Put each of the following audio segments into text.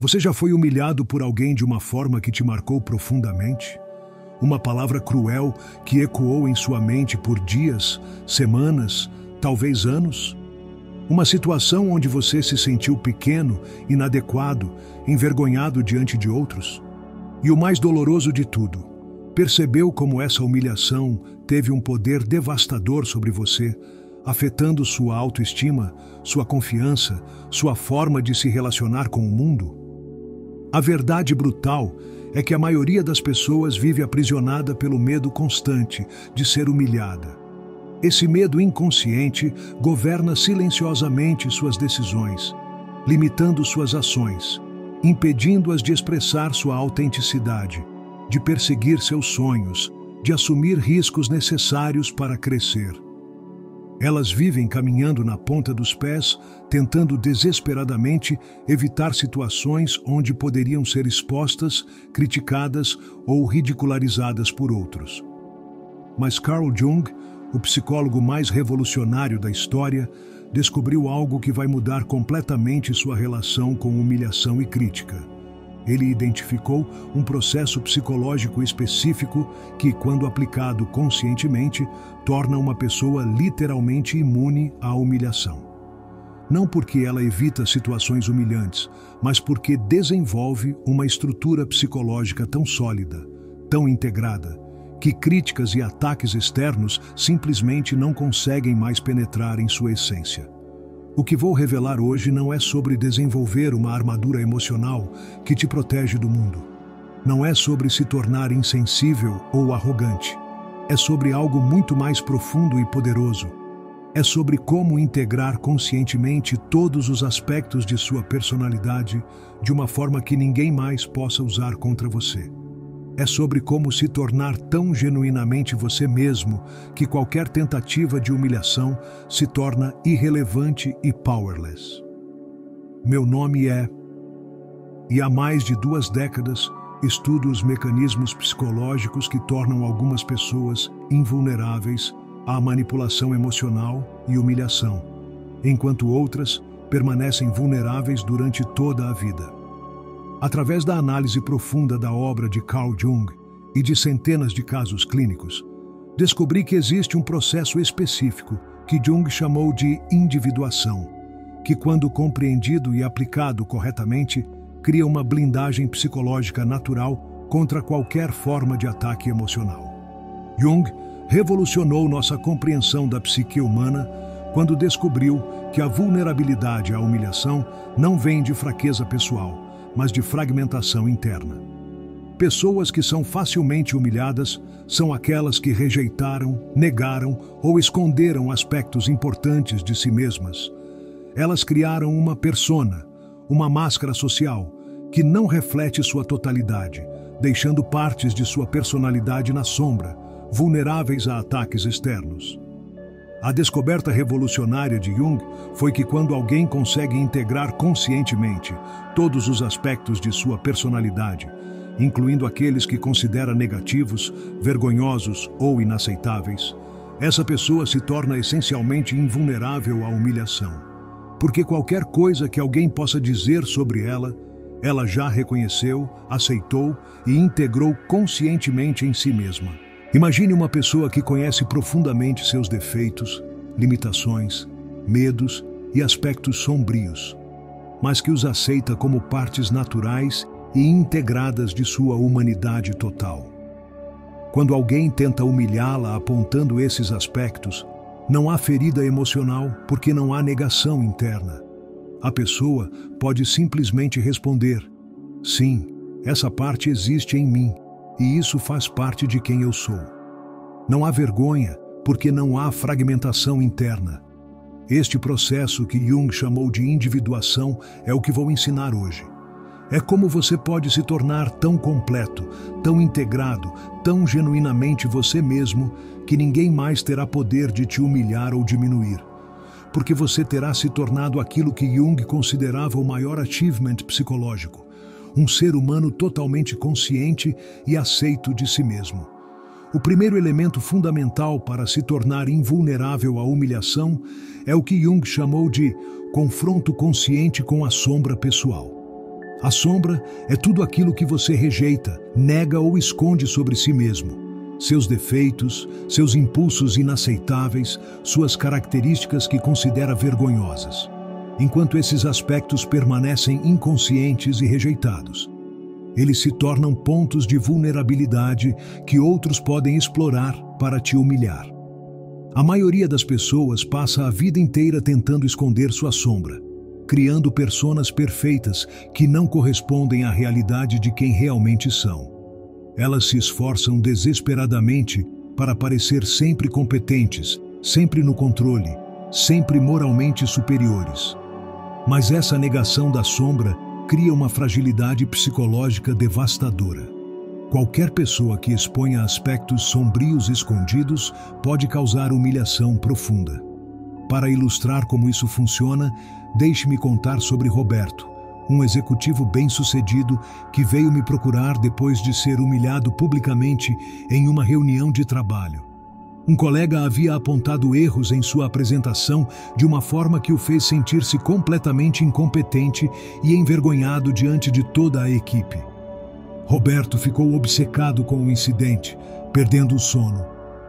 Você já foi humilhado por alguém de uma forma que te marcou profundamente? Uma palavra cruel que ecoou em sua mente por dias, semanas, talvez anos? Uma situação onde você se sentiu pequeno, inadequado, envergonhado diante de outros? E o mais doloroso de tudo, percebeu como essa humilhação teve um poder devastador sobre você, afetando sua autoestima, sua confiança, sua forma de se relacionar com o mundo? A verdade brutal é que a maioria das pessoas vive aprisionada pelo medo constante de ser humilhada. Esse medo inconsciente governa silenciosamente suas decisões, limitando suas ações, impedindo-as de expressar sua autenticidade, de perseguir seus sonhos, de assumir riscos necessários para crescer. Elas vivem caminhando na ponta dos pés, tentando desesperadamente evitar situações onde poderiam ser expostas, criticadas ou ridicularizadas por outros. Mas Carl Jung, o psicólogo mais revolucionário da história, descobriu algo que vai mudar completamente sua relação com humilhação e crítica. Ele identificou um processo psicológico específico que, quando aplicado conscientemente, torna uma pessoa literalmente imune à humilhação. Não porque ela evita situações humilhantes, mas porque desenvolve uma estrutura psicológica tão sólida, tão integrada, que críticas e ataques externos simplesmente não conseguem mais penetrar em sua essência. O que vou revelar hoje não é sobre desenvolver uma armadura emocional que te protege do mundo. Não é sobre se tornar insensível ou arrogante. É sobre algo muito mais profundo e poderoso. É sobre como integrar conscientemente todos os aspectos de sua personalidade de uma forma que ninguém mais possa usar contra você. É sobre como se tornar tão genuinamente você mesmo que qualquer tentativa de humilhação se torna irrelevante e powerless. Meu nome é... E há mais de 2 décadas, estudo os mecanismos psicológicos que tornam algumas pessoas invulneráveis à manipulação emocional e humilhação, enquanto outras permanecem vulneráveis durante toda a vida. Através da análise profunda da obra de Carl Jung e de centenas de casos clínicos, descobri que existe um processo específico que Jung chamou de individuação, que, quando compreendido e aplicado corretamente, cria uma blindagem psicológica natural contra qualquer forma de ataque emocional. Jung revolucionou nossa compreensão da psique humana quando descobriu que a vulnerabilidade à humilhação não vem de fraqueza pessoal, mas de fragmentação interna. Pessoas que são facilmente humilhadas são aquelas que rejeitaram, negaram ou esconderam aspectos importantes de si mesmas. Elas criaram uma persona, uma máscara social, que não reflete sua totalidade, deixando partes de sua personalidade na sombra, vulneráveis a ataques externos. A descoberta revolucionária de Jung foi que quando alguém consegue integrar conscientemente todos os aspectos de sua personalidade, incluindo aqueles que considera negativos, vergonhosos ou inaceitáveis, essa pessoa se torna essencialmente invulnerável à humilhação. Porque qualquer coisa que alguém possa dizer sobre ela, ela já reconheceu, aceitou e integrou conscientemente em si mesma. Imagine uma pessoa que conhece profundamente seus defeitos, limitações, medos e aspectos sombrios, mas que os aceita como partes naturais e integradas de sua humanidade total. Quando alguém tenta humilhá-la apontando esses aspectos, não há ferida emocional porque não há negação interna. A pessoa pode simplesmente responder: sim, essa parte existe em mim. E isso faz parte de quem eu sou. Não há vergonha, porque não há fragmentação interna. Este processo que Jung chamou de individuação é o que vou ensinar hoje. É como você pode se tornar tão completo, tão integrado, tão genuinamente você mesmo, que ninguém mais terá poder de te humilhar ou diminuir. Porque você terá se tornado aquilo que Jung considerava o maior achievement psicológico. Um ser humano totalmente consciente e aceito de si mesmo. O primeiro elemento fundamental para se tornar invulnerável à humilhação é o que Jung chamou de confronto consciente com a sombra pessoal. A sombra é tudo aquilo que você rejeita, nega ou esconde sobre si mesmo. Seus defeitos, seus impulsos inaceitáveis, suas características que considera vergonhosas. Enquanto esses aspectos permanecem inconscientes e rejeitados, eles se tornam pontos de vulnerabilidade que outros podem explorar para te humilhar. A maioria das pessoas passa a vida inteira tentando esconder sua sombra, criando personas perfeitas que não correspondem à realidade de quem realmente são. Elas se esforçam desesperadamente para parecer sempre competentes, sempre no controle, sempre moralmente superiores. Mas essa negação da sombra cria uma fragilidade psicológica devastadora. Qualquer pessoa que exponha aspectos sombrios escondidos pode causar humilhação profunda. Para ilustrar como isso funciona, deixe-me contar sobre Roberto, um executivo bem-sucedido que veio me procurar depois de ser humilhado publicamente em uma reunião de trabalho. Um colega havia apontado erros em sua apresentação de uma forma que o fez sentir-se completamente incompetente e envergonhado diante de toda a equipe. Roberto ficou obcecado com o incidente, perdendo o sono,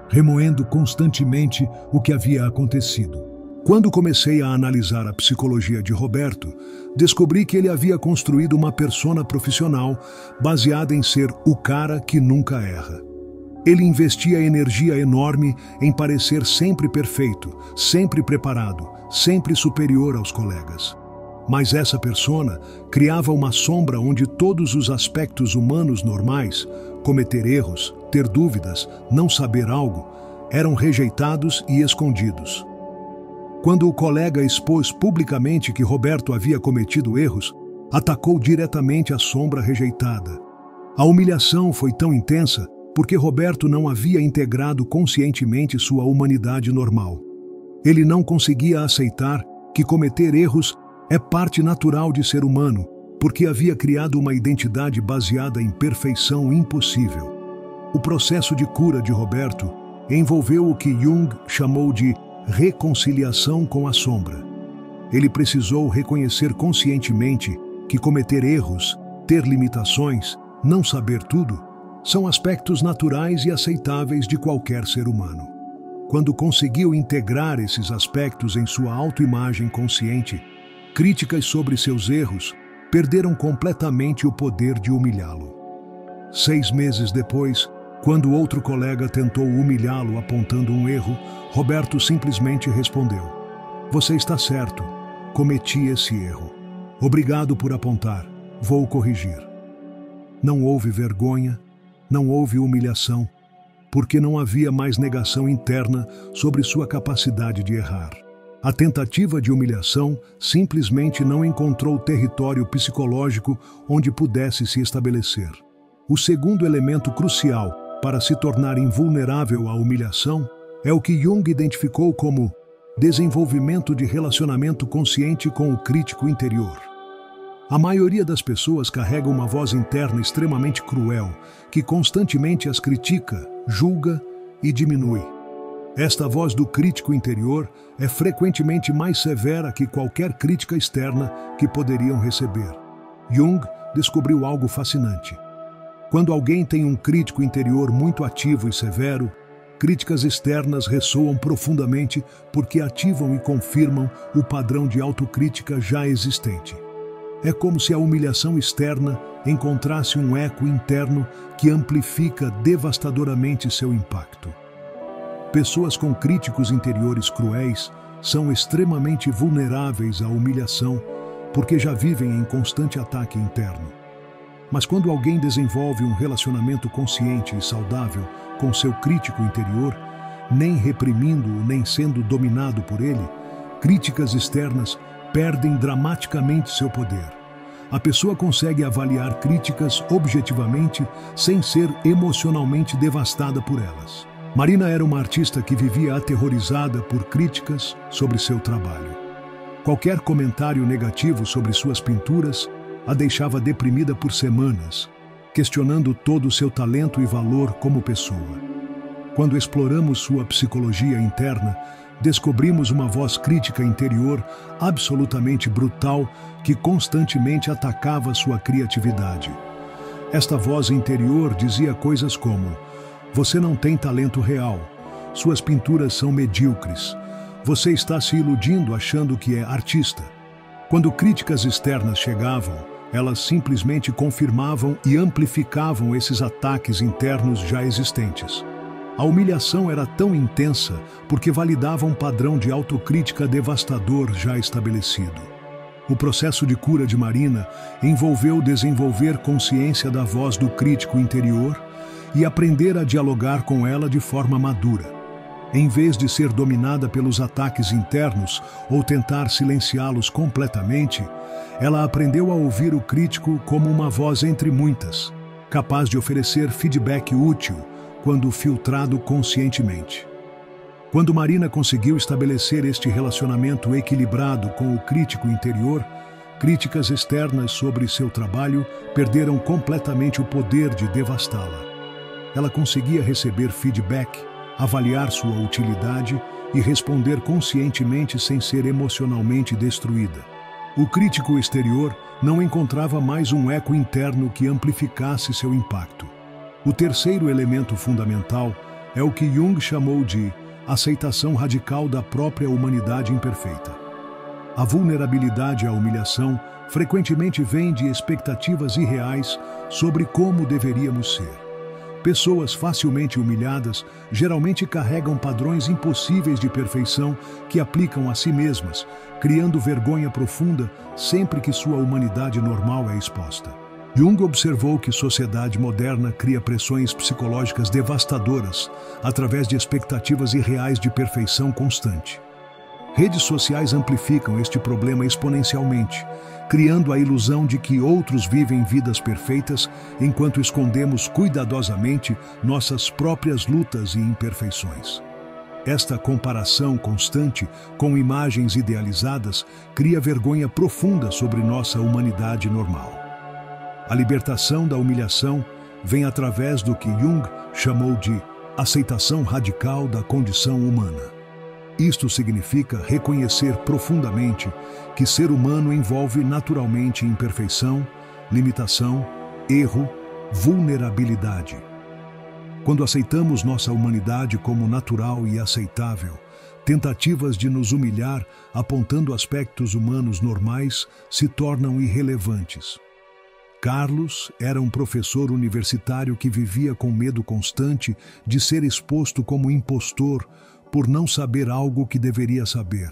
remoendo constantemente o que havia acontecido. Quando comecei a analisar a psicologia de Roberto, descobri que ele havia construído uma persona profissional baseada em ser o cara que nunca erra. Ele investia energia enorme em parecer sempre perfeito, sempre preparado, sempre superior aos colegas. Mas essa persona criava uma sombra onde todos os aspectos humanos normais, cometer erros, ter dúvidas, não saber algo, eram rejeitados e escondidos. Quando o colega expôs publicamente que Roberto havia cometido erros, atacou diretamente a sombra rejeitada. A humilhação foi tão intensa porque Roberto não havia integrado conscientemente sua humanidade normal. Ele não conseguia aceitar que cometer erros é parte natural de ser humano, porque havia criado uma identidade baseada em perfeição impossível. O processo de cura de Roberto envolveu o que Jung chamou de reconciliação com a sombra. Ele precisou reconhecer conscientemente que cometer erros, ter limitações, não saber tudo, são aspectos naturais e aceitáveis de qualquer ser humano. Quando conseguiu integrar esses aspectos em sua autoimagem consciente, críticas sobre seus erros perderam completamente o poder de humilhá-lo. 6 meses depois, quando outro colega tentou humilhá-lo apontando um erro, Roberto simplesmente respondeu: "Você está certo, cometi esse erro. Obrigado por apontar, vou corrigir." Não houve vergonha, não houve humilhação, porque não havia mais negação interna sobre sua capacidade de errar. A tentativa de humilhação simplesmente não encontrou território psicológico onde pudesse se estabelecer. O segundo elemento crucial para se tornar invulnerável à humilhação é o que Jung identificou como desenvolvimento de relacionamento consciente com o crítico interior. A maioria das pessoas carrega uma voz interna extremamente cruel, que constantemente as critica, julga e diminui. Esta voz do crítico interior é frequentemente mais severa que qualquer crítica externa que poderiam receber. Jung descobriu algo fascinante. Quando alguém tem um crítico interior muito ativo e severo, críticas externas ressoam profundamente porque ativam e confirmam o padrão de autocrítica já existente. É como se a humilhação externa encontrasse um eco interno que amplifica devastadoramente seu impacto. Pessoas com críticos interiores cruéis são extremamente vulneráveis à humilhação porque já vivem em constante ataque interno. Mas quando alguém desenvolve um relacionamento consciente e saudável com seu crítico interior, nem reprimindo-o nem sendo dominado por ele, críticas externas perdem dramaticamente seu poder. A pessoa consegue avaliar críticas objetivamente sem ser emocionalmente devastada por elas. Marina era uma artista que vivia aterrorizada por críticas sobre seu trabalho. Qualquer comentário negativo sobre suas pinturas a deixava deprimida por semanas, questionando todo o seu talento e valor como pessoa. Quando exploramos sua psicologia interna, descobrimos uma voz crítica interior absolutamente brutal que constantemente atacava sua criatividade. Esta voz interior dizia coisas como: você não tem talento real, suas pinturas são medíocres, você está se iludindo achando que é artista. Quando críticas externas chegavam, elas simplesmente confirmavam e amplificavam esses ataques internos já existentes. A humilhação era tão intensa porque validava um padrão de autocrítica devastador já estabelecido. O processo de cura de Marina envolveu desenvolver consciência da voz do crítico interior e aprender a dialogar com ela de forma madura. Em vez de ser dominada pelos ataques internos ou tentar silenciá-los completamente, ela aprendeu a ouvir o crítico como uma voz entre muitas, capaz de oferecer feedback útil quando filtrado conscientemente. Quando Marina conseguiu estabelecer este relacionamento equilibrado com o crítico interior, críticas externas sobre seu trabalho perderam completamente o poder de devastá-la. Ela conseguia receber feedback, avaliar sua utilidade e responder conscientemente sem ser emocionalmente destruída. O crítico exterior não encontrava mais um eco interno que amplificasse seu impacto. O terceiro elemento fundamental é o que Jung chamou de aceitação radical da própria humanidade imperfeita. A vulnerabilidade à humilhação frequentemente vem de expectativas irreais sobre como deveríamos ser. Pessoas facilmente humilhadas geralmente carregam padrões impossíveis de perfeição que aplicam a si mesmas, criando vergonha profunda sempre que sua humanidade normal é exposta. Jung observou que a sociedade moderna cria pressões psicológicas devastadoras através de expectativas irreais de perfeição constante. Redes sociais amplificam este problema exponencialmente, criando a ilusão de que outros vivem vidas perfeitas enquanto escondemos cuidadosamente nossas próprias lutas e imperfeições. Esta comparação constante com imagens idealizadas cria vergonha profunda sobre nossa humanidade normal. A libertação da humilhação vem através do que Jung chamou de aceitação radical da condição humana. Isto significa reconhecer profundamente que ser humano envolve naturalmente imperfeição, limitação, erro, vulnerabilidade. Quando aceitamos nossa humanidade como natural e aceitável, tentativas de nos humilhar apontando aspectos humanos normais se tornam irrelevantes. Carlos era um professor universitário que vivia com medo constante de ser exposto como impostor por não saber algo que deveria saber.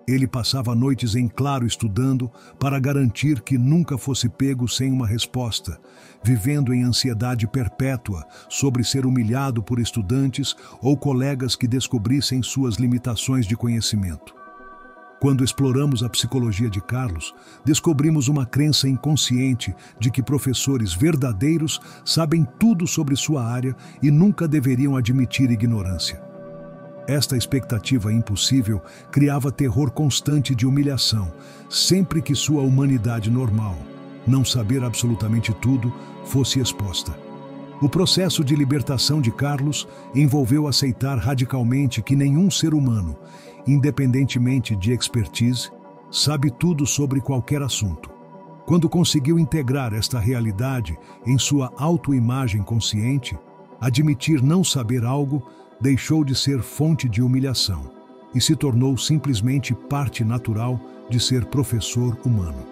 Ele passava noites em claro estudando para garantir que nunca fosse pego sem uma resposta, vivendo em ansiedade perpétua sobre ser humilhado por estudantes ou colegas que descobrissem suas limitações de conhecimento. Quando exploramos a psicologia de Carlos, descobrimos uma crença inconsciente de que professores verdadeiros sabem tudo sobre sua área e nunca deveriam admitir ignorância. Esta expectativa impossível criava terror constante de humilhação, sempre que sua humanidade normal, não saber absolutamente tudo, fosse exposta. O processo de libertação de Carlos envolveu aceitar radicalmente que nenhum ser humano, independentemente de expertise, sabe tudo sobre qualquer assunto. Quando conseguiu integrar esta realidade em sua autoimagem consciente, admitir não saber algo deixou de ser fonte de humilhação e se tornou simplesmente parte natural de ser professor humano.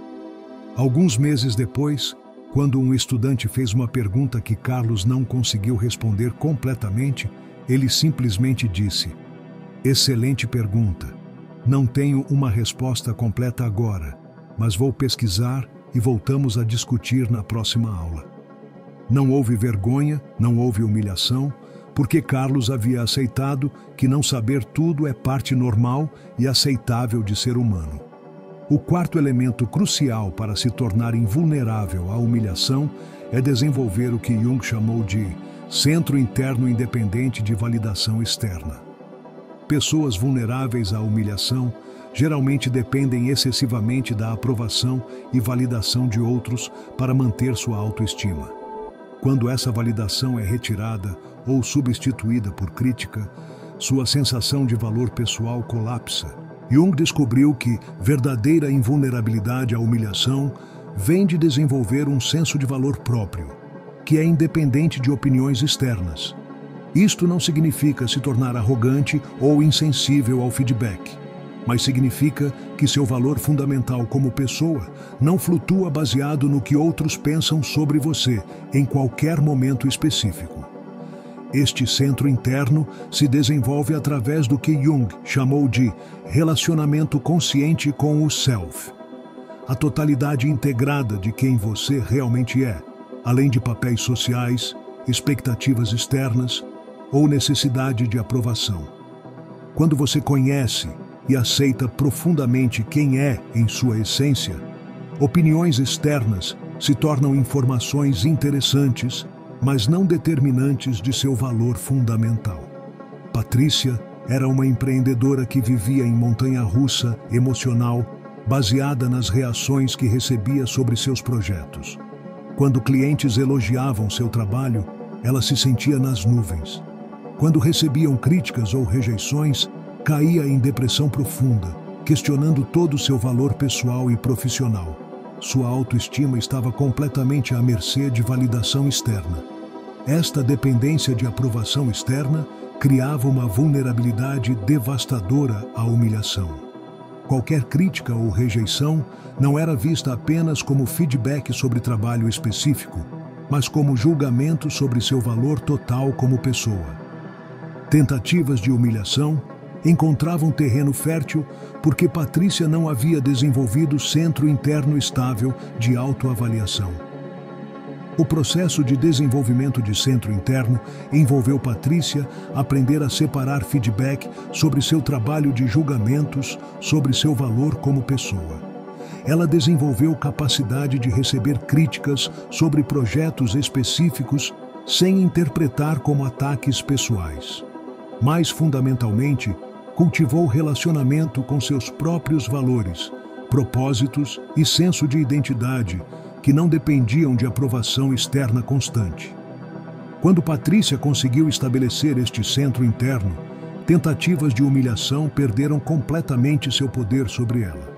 Alguns meses depois, quando um estudante fez uma pergunta que Carlos não conseguiu responder completamente, ele simplesmente disse: "Excelente pergunta. Não tenho uma resposta completa agora, mas vou pesquisar e voltamos a discutir na próxima aula." Não houve vergonha, não houve humilhação, porque Carlos havia aceitado que não saber tudo é parte normal e aceitável de ser humano. O quarto elemento crucial para se tornar invulnerável à humilhação é desenvolver o que Jung chamou de centro interno independente de validação externa. Pessoas vulneráveis à humilhação geralmente dependem excessivamente da aprovação e validação de outros para manter sua autoestima. Quando essa validação é retirada ou substituída por crítica, Sua sensação de valor pessoal colapsa. Jung descobriu que verdadeira invulnerabilidade à humilhação vem de desenvolver um senso de valor próprio, que é independente de opiniões externas. Isto não significa se tornar arrogante ou insensível ao feedback, mas significa que seu valor fundamental como pessoa não flutua baseado no que outros pensam sobre você em qualquer momento específico. Este centro interno se desenvolve através do que Jung chamou de relacionamento consciente com o self, a totalidade integrada de quem você realmente é, além de papéis sociais, expectativas externas ou necessidade de aprovação. Quando você conhece e aceita profundamente quem é em sua essência, opiniões externas se tornam informações interessantes, mas não determinantes de seu valor fundamental. Patrícia era uma empreendedora que vivia em montanha-russa emocional, baseada nas reações que recebia sobre seus projetos. Quando clientes elogiavam seu trabalho, ela se sentia nas nuvens. Quando recebiam críticas ou rejeições, caía em depressão profunda, questionando todo o seu valor pessoal e profissional. Sua autoestima estava completamente à mercê de validação externa. Esta dependência de aprovação externa criava uma vulnerabilidade devastadora à humilhação. Qualquer crítica ou rejeição não era vista apenas como feedback sobre trabalho específico, mas como julgamento sobre seu valor total como pessoa. Tentativas de humilhação encontravam terreno fértil porque Patrícia não havia desenvolvido centro interno estável de autoavaliação. O processo de desenvolvimento de centro interno envolveu Patrícia aprender a separar feedback sobre seu trabalho de julgamentos sobre seu valor como pessoa. Ela desenvolveu capacidade de receber críticas sobre projetos específicos sem interpretar como ataques pessoais. Mais fundamentalmente, cultivou relacionamento com seus próprios valores, propósitos e senso de identidade que não dependiam de aprovação externa constante. Quando Patrícia conseguiu estabelecer este centro interno, tentativas de humilhação perderam completamente seu poder sobre ela.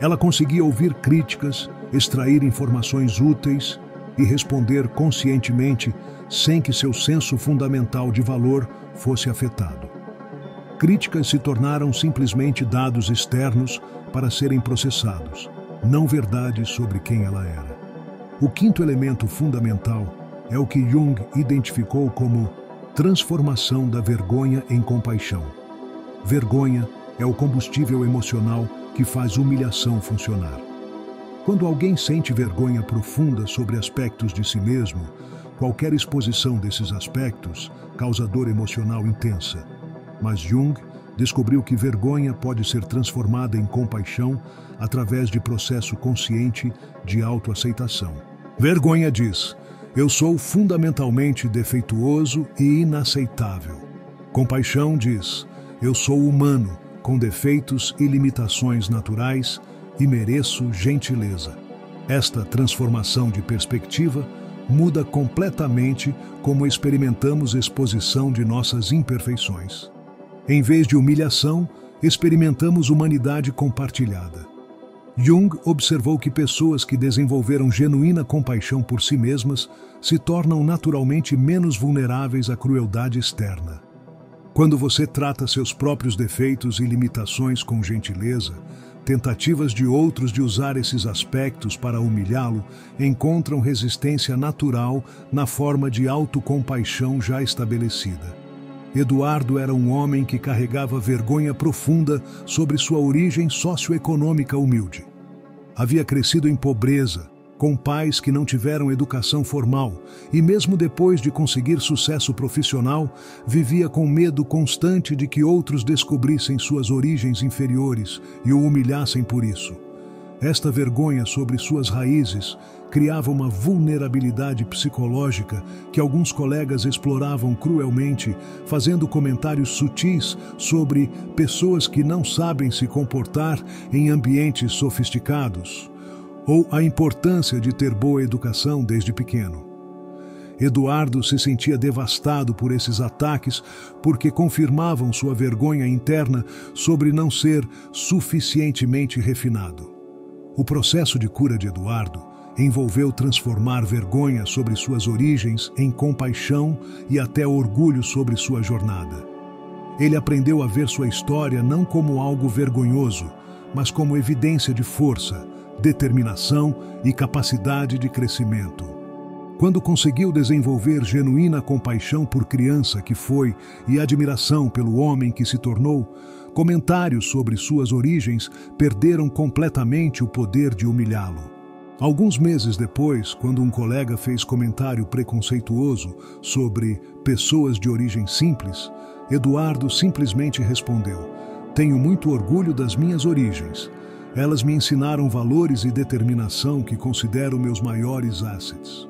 Ela conseguia ouvir críticas, extrair informações úteis e responder conscientemente sem que seu senso fundamental de valor fosse afetado. Críticas se tornaram simplesmente dados externos para serem processados, não verdades sobre quem ela era. O quinto elemento fundamental é o que Jung identificou como transformação da vergonha em compaixão. Vergonha é o combustível emocional que faz humilhação funcionar. Quando alguém sente vergonha profunda sobre aspectos de si mesmo, qualquer exposição desses aspectos causa dor emocional intensa. Mas Jung descobriu que vergonha pode ser transformada em compaixão através de processo consciente de autoaceitação. Vergonha diz: eu sou fundamentalmente defeituoso e inaceitável. Compaixão diz: eu sou humano, com defeitos e limitações naturais e mereço gentileza. Esta transformação de perspectiva muda completamente como experimentamos exposição de nossas imperfeições. Em vez de humilhação, experimentamos humanidade compartilhada. Jung observou que pessoas que desenvolveram genuína compaixão por si mesmas se tornam naturalmente menos vulneráveis à crueldade externa. Quando você trata seus próprios defeitos e limitações com gentileza, tentativas de outros de usar esses aspectos para humilhá-lo encontram resistência natural na forma de autocompaixão já estabelecida. Eduardo era um homem que carregava vergonha profunda sobre sua origem socioeconômica humilde. Havia crescido em pobreza, com pais que não tiveram educação formal e mesmo depois de conseguir sucesso profissional, vivia com medo constante de que outros descobrissem suas origens inferiores e o humilhassem por isso. Esta vergonha sobre suas raízes criava uma vulnerabilidade psicológica que alguns colegas exploravam cruelmente, fazendo comentários sutis sobre pessoas que não sabem se comportar em ambientes sofisticados, ou a importância de ter boa educação desde pequeno. Eduardo se sentia devastado por esses ataques porque confirmavam sua vergonha interna sobre não ser suficientemente refinado. O processo de cura de Eduardo envolveu transformar vergonha sobre suas origens em compaixão e até orgulho sobre sua jornada. Ele aprendeu a ver sua história não como algo vergonhoso, mas como evidência de força, determinação e capacidade de crescimento. Quando conseguiu desenvolver genuína compaixão por criança que foi e admiração pelo homem que se tornou, comentários sobre suas origens perderam completamente o poder de humilhá-lo. Alguns meses depois, quando um colega fez comentário preconceituoso sobre pessoas de origem simples, Eduardo simplesmente respondeu: "Tenho muito orgulho das minhas origens. Elas me ensinaram valores e determinação que considero meus maiores assets."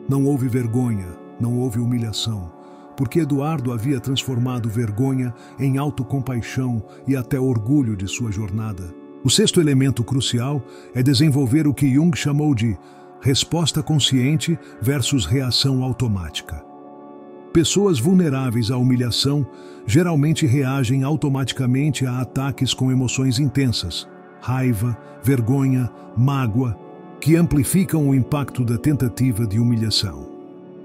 Não houve vergonha, não houve humilhação, porque Eduardo havia transformado vergonha em autocompaixão e até orgulho de sua jornada. O sexto elemento crucial é desenvolver o que Jung chamou de resposta consciente versus reação automática. Pessoas vulneráveis à humilhação geralmente reagem automaticamente a ataques com emoções intensas, raiva, vergonha, mágoa, que amplificam o impacto da tentativa de humilhação.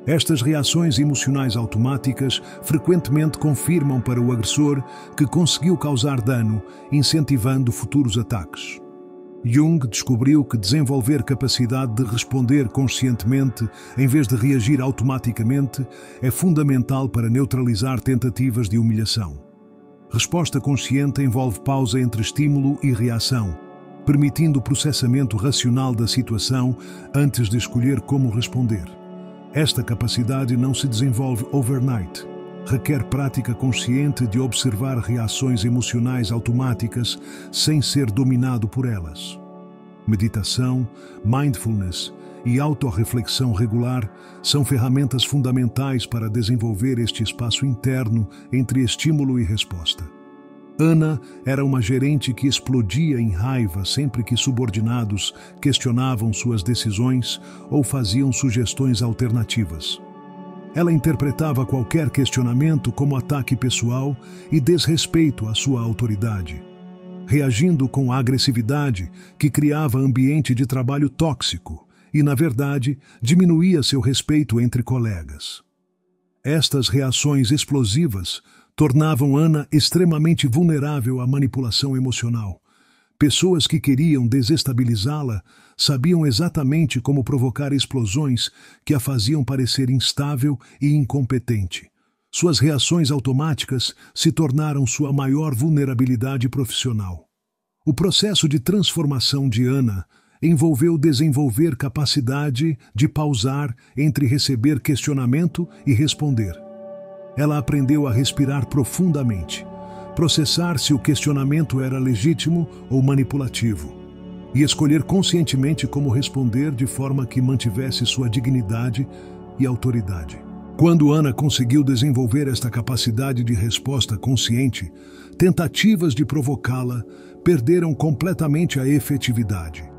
Estas reações emocionais automáticas frequentemente confirmam para o agressor que conseguiu causar dano, incentivando futuros ataques. Jung descobriu que desenvolver capacidade de responder conscientemente em vez de reagir automaticamente é fundamental para neutralizar tentativas de humilhação. Resposta consciente envolve pausa entre estímulo e reação, permitindo o processamento racional da situação antes de escolher como responder. Esta capacidade não se desenvolve overnight. Requer prática consciente de observar reações emocionais automáticas sem ser dominado por elas. Meditação, mindfulness e autorreflexão regular são ferramentas fundamentais para desenvolver este espaço interno entre estímulo e resposta. Ana era uma gerente que explodia em raiva sempre que subordinados questionavam suas decisões ou faziam sugestões alternativas. Ela interpretava qualquer questionamento como ataque pessoal e desrespeito à sua autoridade, reagindo com agressividade que criava ambiente de trabalho tóxico e, na verdade, diminuía seu respeito entre colegas. Estas reações explosivas tornavam Ana extremamente vulnerável à manipulação emocional. Pessoas que queriam desestabilizá-la sabiam exatamente como provocar explosões que a faziam parecer instável e incompetente. Suas reações automáticas se tornaram sua maior vulnerabilidade profissional. O processo de transformação de Ana envolveu desenvolver capacidade de pausar entre receber questionamento e responder. Ela aprendeu a respirar profundamente, processar se o questionamento era legítimo ou manipulativo, e escolher conscientemente como responder de forma que mantivesse sua dignidade e autoridade. Quando Ana conseguiu desenvolver esta capacidade de resposta consciente, tentativas de provocá-la perderam completamente a efetividade.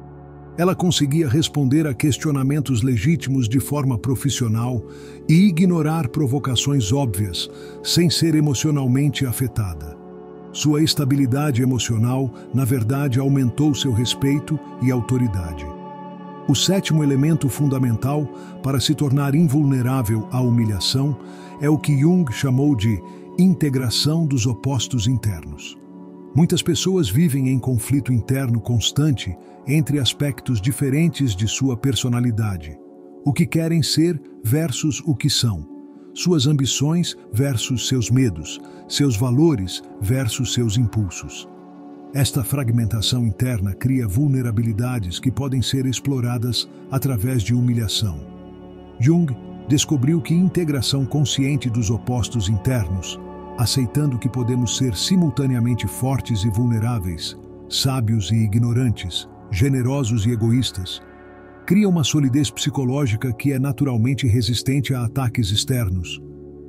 Ela conseguia responder a questionamentos legítimos de forma profissional e ignorar provocações óbvias, sem ser emocionalmente afetada. Sua estabilidade emocional, na verdade, aumentou seu respeito e autoridade. O sétimo elemento fundamental para se tornar invulnerável à humilhação é o que Jung chamou de integração dos opostos internos. Muitas pessoas vivem em conflito interno constante entre aspectos diferentes de sua personalidade, o que querem ser versus o que são, suas ambições versus seus medos, seus valores versus seus impulsos. Esta fragmentação interna cria vulnerabilidades que podem ser exploradas através de humilhação. Jung descobriu que integração consciente dos opostos internos, aceitando que podemos ser simultaneamente fortes e vulneráveis, sábios e ignorantes, generosos e egoístas, cria uma solidez psicológica que é naturalmente resistente a ataques externos.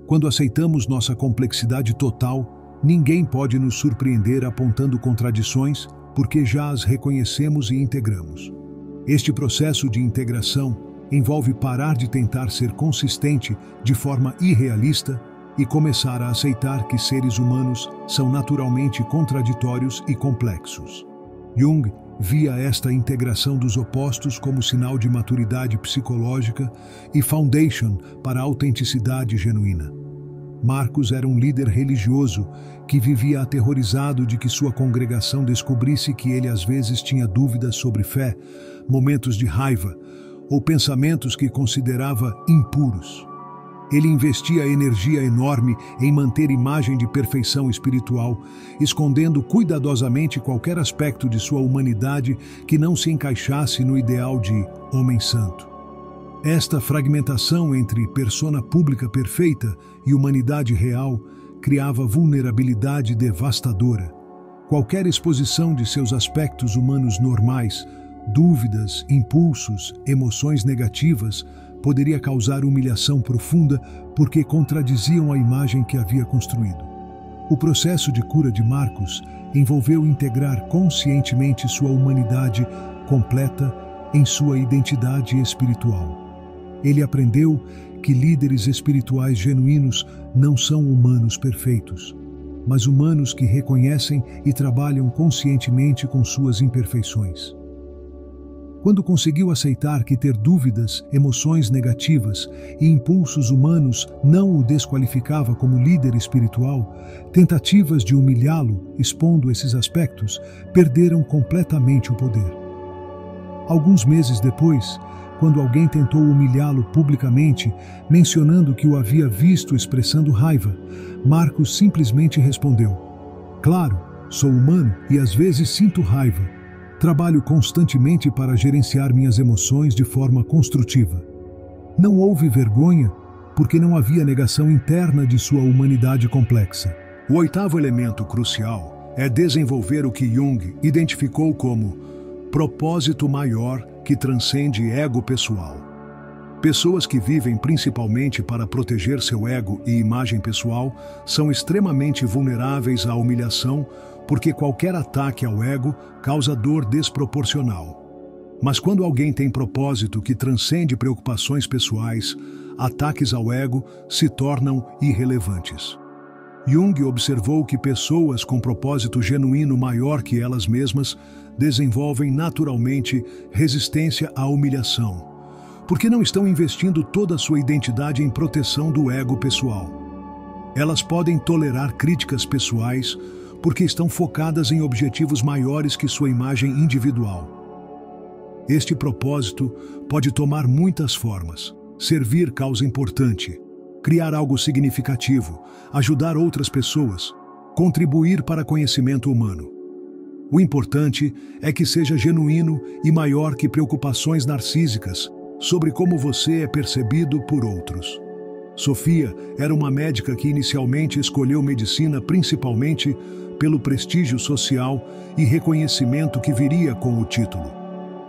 Quando aceitamos nossa complexidade total, ninguém pode nos surpreender apontando contradições, porque já as reconhecemos e integramos. Este processo de integração envolve parar de tentar ser consistente de forma irrealista e começar a aceitar que seres humanos são naturalmente contraditórios e complexos. Jung via esta integração dos opostos como sinal de maturidade psicológica e foundation para a autenticidade genuína. Marcos era um líder religioso que vivia aterrorizado de que sua congregação descobrisse que ele às vezes tinha dúvidas sobre fé, momentos de raiva ou pensamentos que considerava impuros. Ele investia energia enorme em manter imagem de perfeição espiritual, escondendo cuidadosamente qualquer aspecto de sua humanidade que não se encaixasse no ideal de homem santo. Esta fragmentação entre persona pública perfeita e humanidade real criava vulnerabilidade devastadora. Qualquer exposição de seus aspectos humanos normais, dúvidas, impulsos, emoções negativas, poderia causar humilhação profunda porque contradiziam a imagem que havia construído. O processo de cura de Marcos envolveu integrar conscientemente sua humanidade completa em sua identidade espiritual. Ele aprendeu que líderes espirituais genuínos não são humanos perfeitos, mas humanos que reconhecem e trabalham conscientemente com suas imperfeições. Quando conseguiu aceitar que ter dúvidas, emoções negativas e impulsos humanos não o desqualificava como líder espiritual, tentativas de humilhá-lo, expondo esses aspectos, perderam completamente o poder. Alguns meses depois, quando alguém tentou humilhá-lo publicamente, mencionando que o havia visto expressando raiva, Marcos simplesmente respondeu: "Claro, sou humano e às vezes sinto raiva. Trabalho constantemente para gerenciar minhas emoções de forma construtiva." Não houve vergonha, porque não havia negação interna de sua humanidade complexa. O oitavo elemento crucial é desenvolver o que Jung identificou como propósito maior que transcende ego pessoal. Pessoas que vivem principalmente para proteger seu ego e imagem pessoal são extremamente vulneráveis à humilhação, porque qualquer ataque ao ego causa dor desproporcional. Mas quando alguém tem propósito que transcende preocupações pessoais, ataques ao ego se tornam irrelevantes. Jung observou que pessoas com propósito genuíno maior que elas mesmas desenvolvem naturalmente resistência à humilhação, porque não estão investindo toda a sua identidade em proteção do ego pessoal. Elas podem tolerar críticas pessoais porque estão focadas em objetivos maiores que sua imagem individual. Este propósito pode tomar muitas formas: servir causa importante, criar algo significativo, ajudar outras pessoas, contribuir para conhecimento humano. O importante é que seja genuíno e maior que preocupações narcísicas sobre como você é percebido por outros. Sofia era uma médica que inicialmente escolheu medicina principalmente pelo prestígio social e reconhecimento que viria com o título.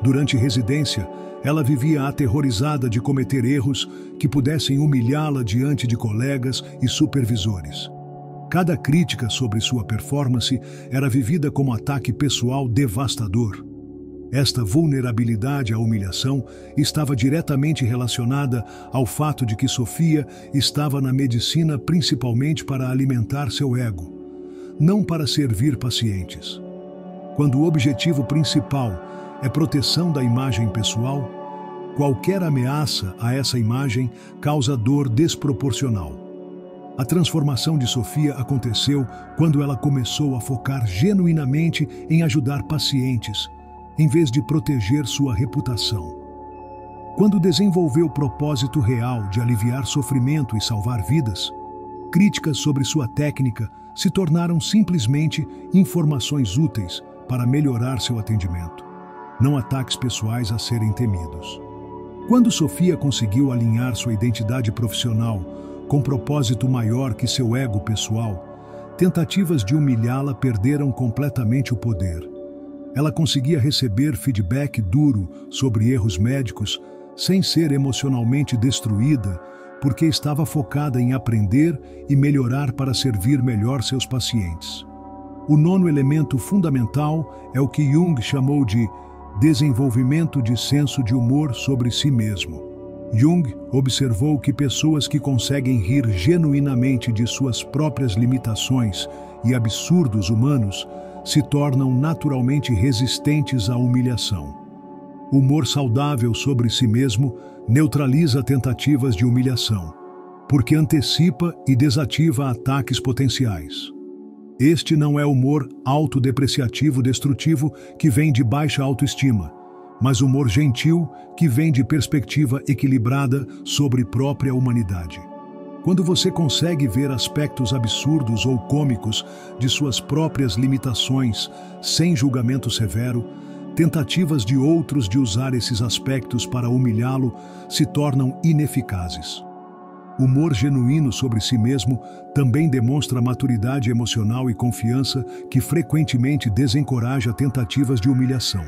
Durante residência, ela vivia aterrorizada de cometer erros que pudessem humilhá-la diante de colegas e supervisores. Cada crítica sobre sua performance era vivida como ataque pessoal devastador. Esta vulnerabilidade à humilhação estava diretamente relacionada ao fato de que Sofia estava na medicina principalmente para alimentar seu ego, não para servir pacientes. Quando o objetivo principal é proteção da imagem pessoal, qualquer ameaça a essa imagem causa dor desproporcional. A transformação de Sofia aconteceu quando ela começou a focar genuinamente em ajudar pacientes, em vez de proteger sua reputação. Quando desenvolveu o propósito real de aliviar sofrimento e salvar vidas, críticas sobre sua técnica se tornaram simplesmente informações úteis para melhorar seu atendimento, não ataques pessoais a serem temidos. Quando Sofia conseguiu alinhar sua identidade profissional com propósito maior que seu ego pessoal, tentativas de humilhá-la perderam completamente o poder. Ela conseguia receber feedback duro sobre erros médicos sem ser emocionalmente destruída, porque estava focada em aprender e melhorar para servir melhor seus pacientes. O nono elemento fundamental é o que Jung chamou de desenvolvimento de senso de humor sobre si mesmo. Jung observou que pessoas que conseguem rir genuinamente de suas próprias limitações e absurdos humanos se tornam naturalmente resistentes à humilhação. Humor saudável sobre si mesmo neutraliza tentativas de humilhação, porque antecipa e desativa ataques potenciais. Este não é humor autodepreciativo destrutivo que vem de baixa autoestima, mas humor gentil que vem de perspectiva equilibrada sobre própria humanidade. Quando você consegue ver aspectos absurdos ou cômicos de suas próprias limitações, sem julgamento severo, tentativas de outros de usar esses aspectos para humilhá-lo se tornam ineficazes. Humor genuíno sobre si mesmo também demonstra maturidade emocional e confiança que frequentemente desencoraja tentativas de humilhação.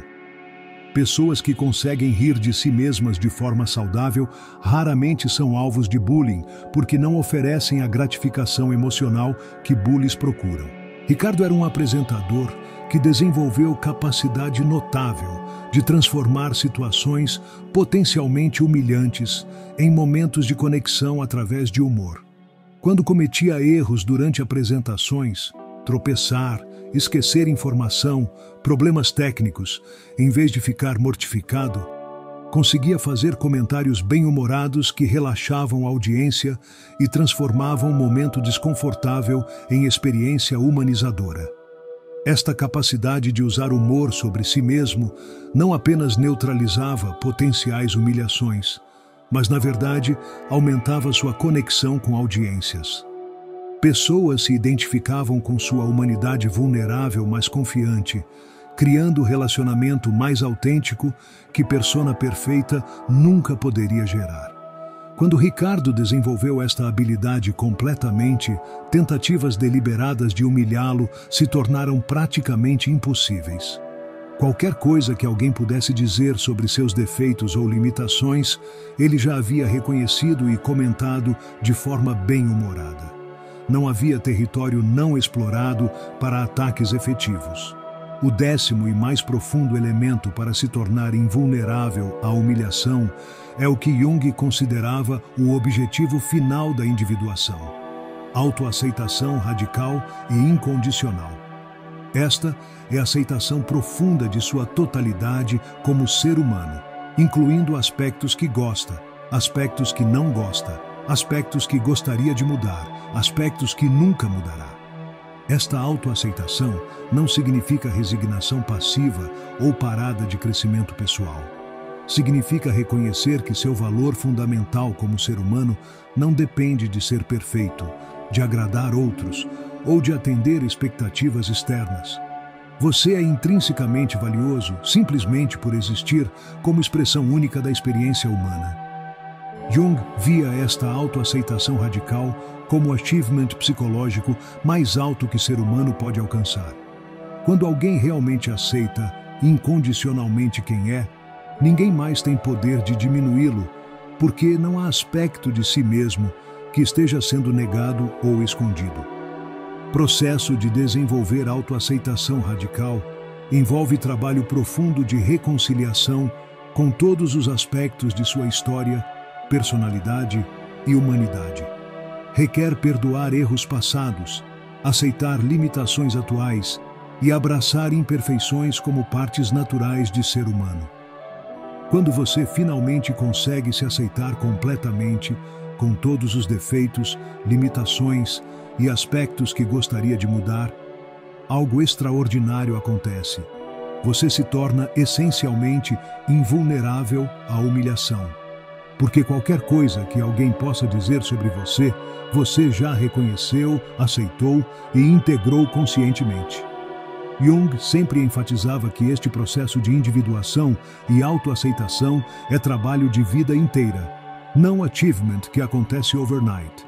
Pessoas que conseguem rir de si mesmas de forma saudável raramente são alvos de bullying, porque não oferecem a gratificação emocional que bullies procuram. Ricardo era um apresentador que desenvolveu capacidade notável de transformar situações potencialmente humilhantes em momentos de conexão através de humor. Quando cometia erros durante apresentações, tropeçar, esquecer informação, problemas técnicos, em vez de ficar mortificado, conseguia fazer comentários bem-humorados que relaxavam a audiência e transformavam um momento desconfortável em experiência humanizadora. Esta capacidade de usar humor sobre si mesmo não apenas neutralizava potenciais humilhações, mas, na verdade, aumentava sua conexão com audiências. Pessoas se identificavam com sua humanidade vulnerável, mas confiante, criando o relacionamento mais autêntico que persona perfeita nunca poderia gerar. Quando Ricardo desenvolveu esta habilidade completamente, tentativas deliberadas de humilhá-lo se tornaram praticamente impossíveis. Qualquer coisa que alguém pudesse dizer sobre seus defeitos ou limitações, ele já havia reconhecido e comentado de forma bem-humorada. Não havia território não explorado para ataques efetivos. O 10º e mais profundo elemento para se tornar invulnerável à humilhação é o que Jung considerava o objetivo final da individuação: autoaceitação radical e incondicional. Esta é a aceitação profunda de sua totalidade como ser humano, incluindo aspectos que gosta, aspectos que não gosta, aspectos que gostaria de mudar, aspectos que nunca mudará. Esta autoaceitação não significa resignação passiva ou parada de crescimento pessoal. Significa reconhecer que seu valor fundamental como ser humano não depende de ser perfeito, de agradar outros ou de atender expectativas externas. Você é intrinsecamente valioso simplesmente por existir como expressão única da experiência humana. Jung via esta autoaceitação radical como o achievement psicológico mais alto que ser humano pode alcançar. Quando alguém realmente aceita incondicionalmente quem é, ninguém mais tem poder de diminuí-lo, porque não há aspecto de si mesmo que esteja sendo negado ou escondido. Processo de desenvolver autoaceitação radical envolve trabalho profundo de reconciliação com todos os aspectos de sua história, personalidade e humanidade. Requer perdoar erros passados, aceitar limitações atuais e abraçar imperfeições como partes naturais de ser humano. Quando você finalmente consegue se aceitar completamente, com todos os defeitos, limitações e aspectos que gostaria de mudar, algo extraordinário acontece. Você se torna essencialmente invulnerável à humilhação. Porque qualquer coisa que alguém possa dizer sobre você, você já reconheceu, aceitou e integrou conscientemente. Jung sempre enfatizava que este processo de individuação e autoaceitação é trabalho de vida inteira, não achievement que acontece overnight.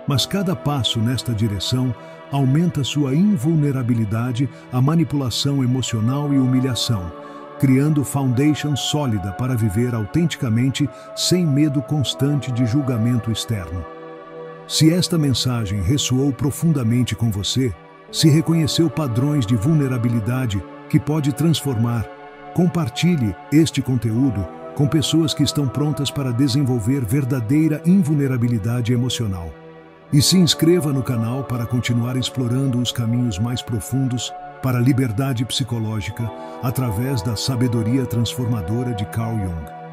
Mas cada passo nesta direção aumenta sua invulnerabilidade à manipulação emocional e humilhação, criando foundation sólida para viver autenticamente sem medo constante de julgamento externo. Se esta mensagem ressoou profundamente com você, se reconheceu padrões de vulnerabilidade que pode transformar, Compartilhe este conteúdo com pessoas que estão prontas para desenvolver verdadeira invulnerabilidade emocional. E se inscreva no canal para continuar explorando os caminhos mais profundos para a liberdade psicológica através da sabedoria transformadora de Carl Jung.